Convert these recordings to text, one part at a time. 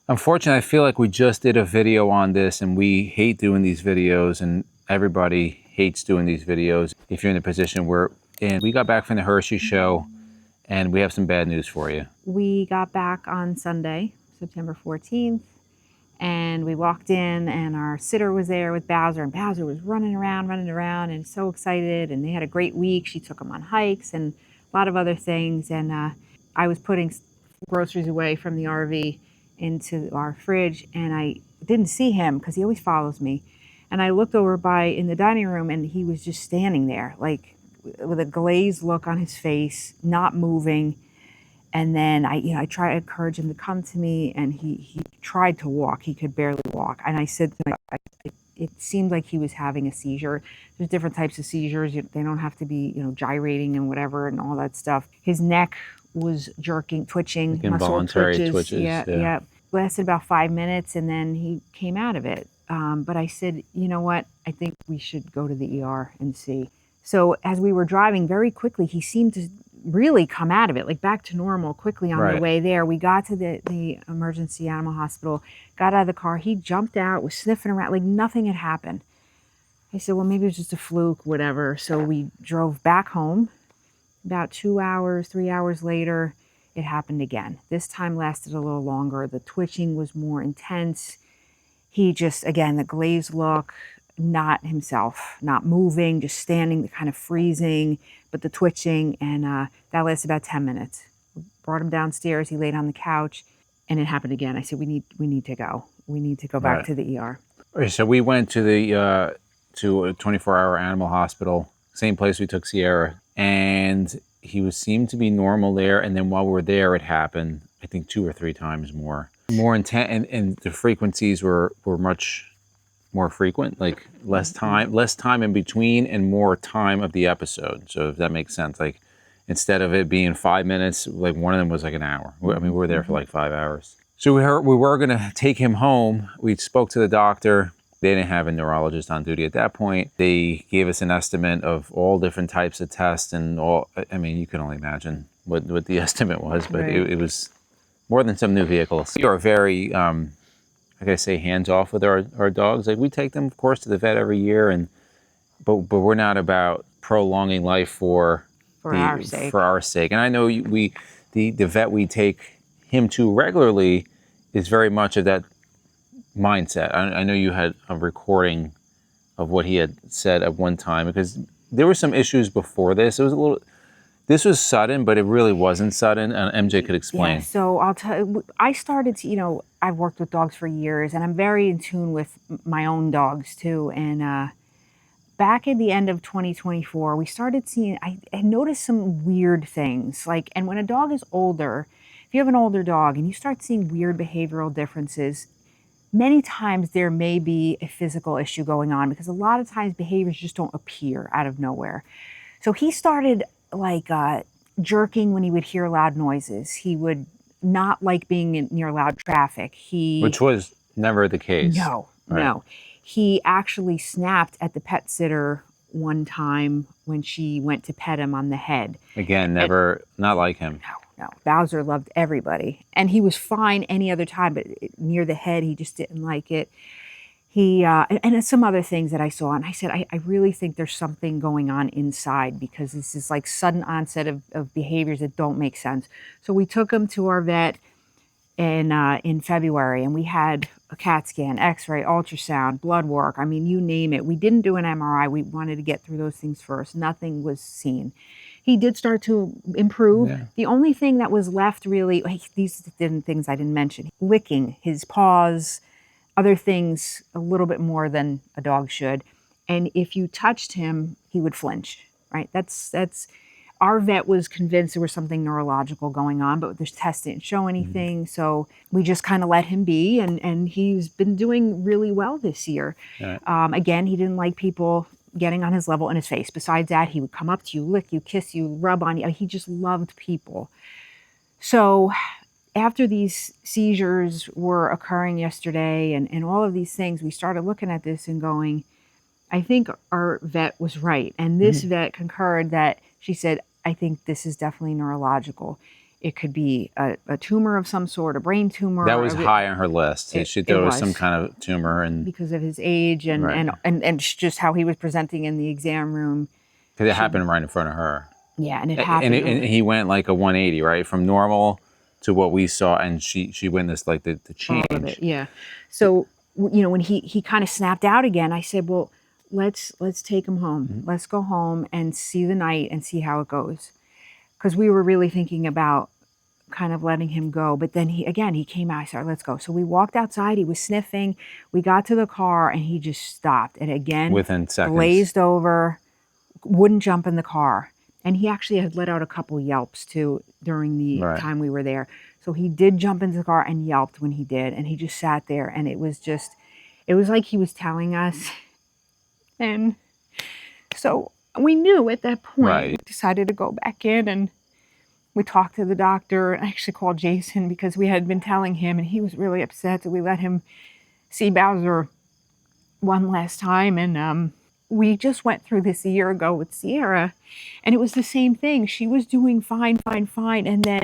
Unfortunately, I feel like we just did a video on this and we hate doing these videos and everybody hates doing these videos if you're in the position we're in. We got back from the Hershey show and we have some bad news for you. We got back on Sunday, September 14th, and we walked in and our sitter was there with Bowser, and Bowser was running around and so excited, and they had a great week. She took him on hikes and a lot of other things, and I was putting groceries away from the RV into our fridge, and I didn't see him because he always follows me. And I looked over in the dining room, and he was just standing there, like with a glazed look on his face, not moving. And then I tried to encourage him to come to me, and he tried to walk. He could barely walk. And I said to him, it seemed like he was having a seizure. There's different types of seizures. They don't have to be, gyrating and whatever and all that stuff. His neck was jerking, twitching, Like involuntary twitches. Yeah. Lasted about 5 minutes, and then he came out of it. But I said, you know what? I think we should go to the ER and see. So as we were driving, very quickly, he seemed to really come out of it, like back to normal quickly on the way there. We got to the emergency animal hospital, got out of the car. He jumped out, was sniffing around like nothing had happened. I said, well, maybe it was just a fluke, whatever. So we drove back home. About 3 hours later, it happened again. This time lasted a little longer. The twitching was more intense. He just, again, the glazed look, not himself, not moving, just standing, kind of freezing, but the twitching, and that lasted about 10 minutes. We brought him downstairs. He laid on the couch, and it happened again. I said, we need to go. We need to go back to the ER. Okay, so we went to the to a 24-hour animal hospital, same place we took Sierra, and he seemed to be normal there. And then while we were there, it happened, I think 2 or 3 times more intense, and the frequencies were much more frequent, like less time in between and more time of the episode. So if that makes sense, like instead of it being 5 minutes, like one of them was like an hour. I mean, we were there for like 5 hours. So we were going to take him home. We spoke to the doctor. They didn't have a neurologist on duty at that point. They gave us an estimate of all different types of tests and all. I mean, you can only imagine what the estimate was, but it was more than some new vehicles. We are very, like I say, hands off with our dogs. Like we take them, of course, to the vet every year, but we're not about prolonging life for our sake. And I know the vet we take him to regularly is very much of that mindset. I know you had a recording of what he had said at one time, because there were some issues before this. It was this was sudden, but it really wasn't sudden. And MJ could explain. Yeah, so I'll tell you, I started to, I've worked with dogs for years, and I'm very in tune with my own dogs too. And back at the end of 2024, we started seeing, I noticed some weird things. And when a dog is older, if you have an older dog and you start seeing weird behavioral differences, many times there may be a physical issue going on, because a lot of times behaviors just don't appear out of nowhere. So he started jerking when he would hear loud noises. He would not like being near loud traffic. Which was never the case. No. He actually snapped at the pet sitter one time when she went to pet him on the head. Again, not like him. No. Bowser loved everybody. And he was fine any other time, but near the head, he just didn't like it. He and some other things that I saw. And I said, I really think there's something going on inside, because this is like sudden onset of behaviors that don't make sense. So we took him to our vet in February, and we had a CAT scan, X-ray, ultrasound, blood work. I mean, you name it. We didn't do an MRI. We wanted to get through those things first. Nothing was seen. He did start to improve. Yeah. The only thing that was left really, these things I didn't mention, licking his paws, other things a little bit more than a dog should. And if you touched him, he would flinch, right? That's our vet was convinced there was something neurological going on, but the test didn't show anything. Mm-hmm. So we just kind of let him be, and he's been doing really well this year. Yeah. Again, he didn't like people getting on his level in his face. Besides that, he would come up to you, lick you, kiss you, rub on you. He just loved people. So after these seizures were occurring yesterday and all of these things, we started looking at this and going, I think our vet was right. And this vet concurred that she said, I think this is definitely neurological. It could be a tumor of some sort, a brain tumor. That was high on her list. She thought it was some kind of tumor, and because of his age and, right. and just how he was presenting in the exam room. Because it happened right in front of her. Yeah, and it happened. And he went like a 180, right? From normal to what we saw, and she witnessed like the change. All of it, yeah. So, you know, when he kind of snapped out again, I said, well, let's take him home. Mm-hmm. Let's go home and see the night and see how it goes. Because we were really thinking about kind of letting him go. But then he came out. I said, let's go. So we walked outside. He was sniffing. We got to the car and he just stopped. And again, within seconds, glazed over, wouldn't jump in the car. And he actually had let out a couple yelps too during the time we were there. So he did jump into the car and yelped when he did. And he just sat there. And it was like he was telling us. And so we knew at that point, we decided to go back in and we talked to the doctor. I actually called Jason because we had been telling him and he was really upset that we let him see Bowser one last time. And we just went through this a year ago with Sierra and it was the same thing. She was doing fine. And then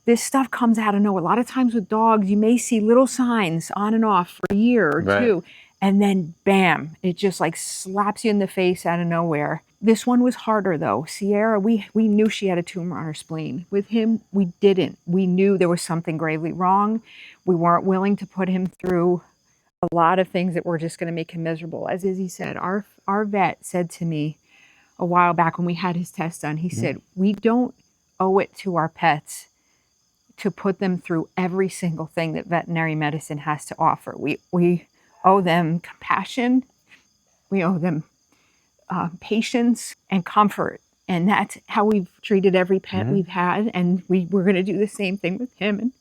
this stuff comes out of nowhere. A lot of times with dogs, you may see little signs on and off for a year or two. And then bam, it just like slaps you in the face out of nowhere. This one was harder though. Sierra, we knew she had a tumor on her spleen. With him, we didn't. We knew there was something gravely wrong. We weren't willing to put him through a lot of things that were just going to make him miserable. As Izzy said, our vet said to me a while back when we had his test done, he said, we don't owe it to our pets to put them through every single thing that veterinary medicine has to offer. We owe them compassion. We owe them patience and comfort. And that's how we've treated every pet we've had. And we're going to do the same thing with him. And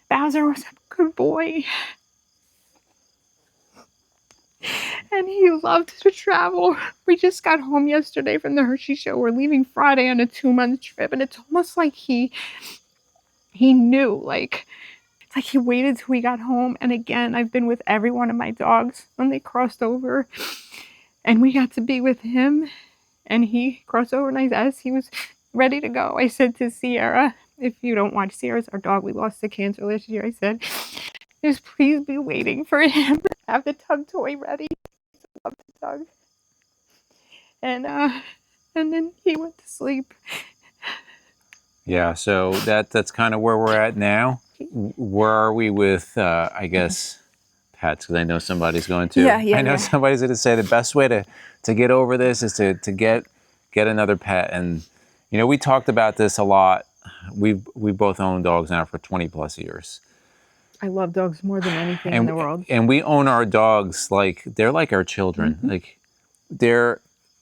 Bowser was a good boy. And he loved to travel. We just got home yesterday from the Hershey show. We're leaving Friday on a 2-month trip. And it's almost like he knew, like, it's like he waited till we got home. And again, I've been with every one of my dogs when they crossed over. And we got to be with him. And he crossed over. And as he was ready to go, I said to Sierra, if you don't watch Sierra's our dog, we lost to cancer last year. I said, just please be waiting for him. Have the tug toy ready. I love the tug. And then he went to sleep. Yeah, so that's kind of where we're at now. Where are we with, I guess, pets? Because I know somebody's going to. I know somebody's going to say the best way to get over this is to get another pet. And, you know, we talked about this a lot. We both own dogs now for 20 plus years. I love dogs more than anything in the world. And we own our dogs like they're like our children. Like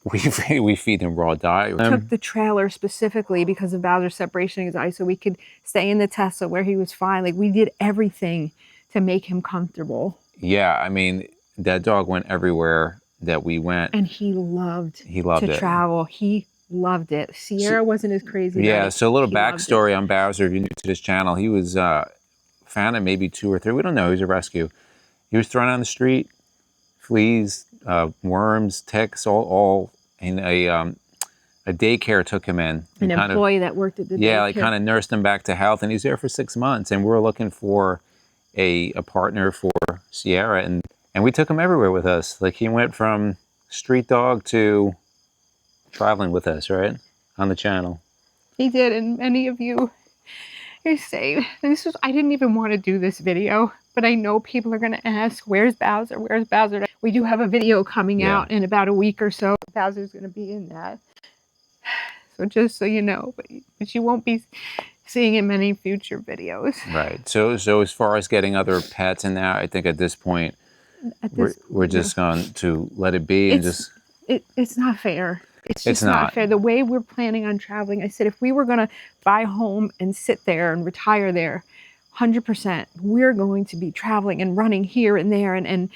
we feed them raw diet. We took the trailer specifically because of Bowser's separation anxiety, so we could stay in the Tesla where he was fine. Like we did everything to make him comfortable. Yeah, I mean that dog went everywhere that we went, and he loved to travel. He loved it. Sierra wasn't as crazy. Yeah, so a little backstory on Bowser. If you're new to this channel, he was found at maybe 2 or 3. We don't know. He was a rescue. He was thrown on the street, fleas, worms, ticks, all in a daycare took him in. An employee that worked at the daycare. Yeah, like kind of nursed him back to health, and he's there for 6 months. And we were looking for a partner for Sierra, and we took him everywhere with us. Like he went from street dog to traveling with us, right, on the channel. He did, and many of you say I didn't even want to do this video, but I know people are going to ask, where's Bowser? Where's Bowser? We do have a video coming out in about a week or so. Bowser's going to be in that. So just so you know, but you won't be seeing in many future videos. Right. So as far as getting other pets in that, I think at this point, we're just going to let it be and just... It's not fair. It's just not fair. The way we're planning on traveling, I said, if we were going to buy a home and sit there and retire there, 100%, we're going to be traveling and running here and there. And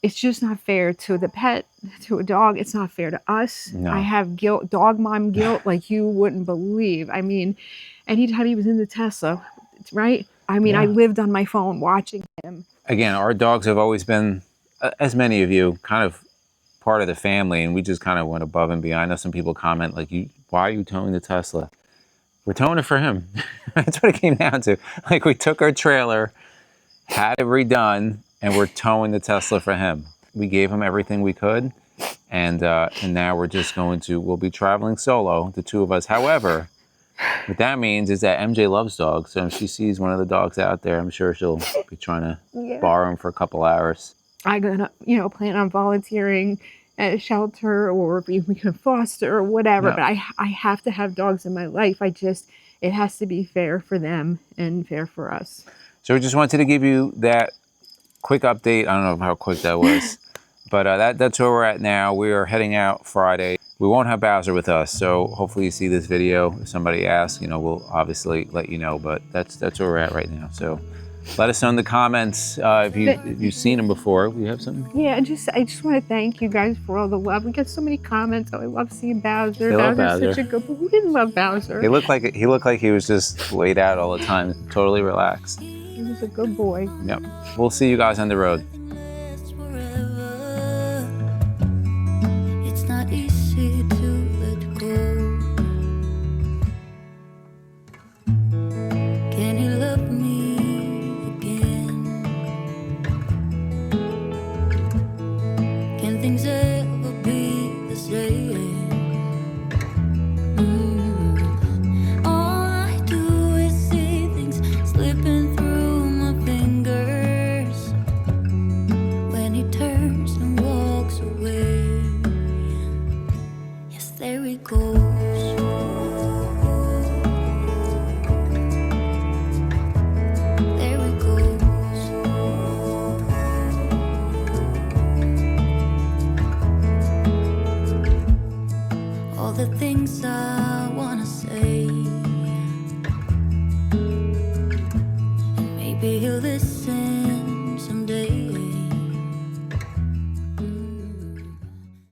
it's just not fair to the pet, to a dog. It's not fair to us. No. I have guilt, dog mom guilt, like you wouldn't believe. I mean, anytime he was in the Tesla, right? I mean, I lived on my phone watching him. Again, our dogs have always been, as many of you, kind of part of the family, and we just kind of went above and beyond. I know some people comment like, why are you towing the Tesla? We're towing it for him. That's what it came down to. Like, we took our trailer, had it redone, and we're towing the Tesla for him. We gave him everything we could, and now we're just we'll be traveling solo, the two of us. However, what that means is that MJ loves dogs, so if she sees one of the dogs out there, I'm sure she'll be trying to borrow him for a couple hours. I'm gonna, plan on volunteering at a shelter or we can foster or whatever. But I have to have dogs in my life. It has to be fair for them and fair for us. So we just wanted to give you that quick update. I don't know how quick that was, but that's where we're at now. We are heading out Friday. We won't have Bowser with us, so hopefully you see this video. If somebody asks, we'll obviously let you know, but that's where we're at right now. So let us know in the comments if you've seen him before. We have something. Yeah, I just want to thank you guys for all the love. We get so many comments. Oh, I love seeing Bowser. They love Bowser. Such a good. But who didn't love Bowser? He looked like he was just laid out all the time, totally relaxed. He was a good boy. Yep. We'll see you guys on the road.